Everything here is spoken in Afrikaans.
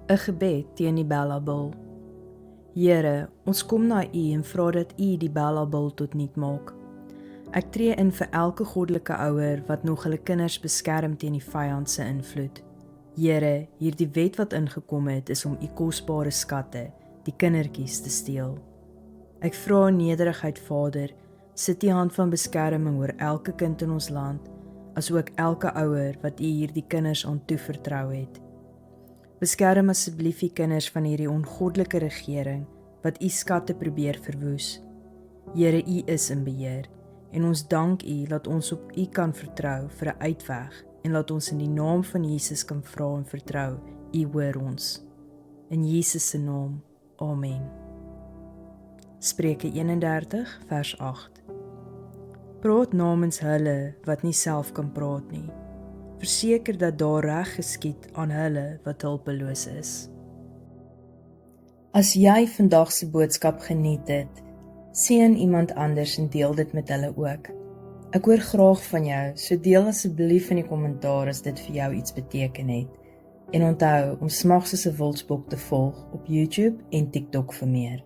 'n gebed teen die Bellabul. Here, ons kom na U en vra dat U die Bellabul tot niet maak. Ek tree in vir elke goddelike ouer wat nog hulle kinders beskerm teen die vyand se invloed. Here, hierdie wet wat ingekom het is om U kosbare skatte, die kindertjies, te steel. Ek vra in nederigheid, Vader, sit U hand van beskerming oor elke kind in ons land, asook elke ouer wat U hierdie kinders aan toevertrou het. Beskerm asseblief U kinders van hierdie ongoddelike regering wat U skatte probeer verwoes. Here, U is in beheer en ons dank U dat ons op U kan vertrou vir 'n uitweg en laat ons in die naam van Jesus kan vra en vertrou, U hoor ons. In Jesus se naam, amen. Spreuke 31 vers 8. Praat namens hulle wat nie self kan praat nie. Verseker dat daar reg geskied aan hulle wat hulpeloos is. As jy vandag se boodskap geniet het, seën iemand anders en deel dit met hulle ook. Ek hoor graag van jou, so deel asseblief in die kommentaar as dit vir jou iets beteken het. En onthou om Smags soos 'n Wildsbok te volg op YouTube en TikTok vir meer.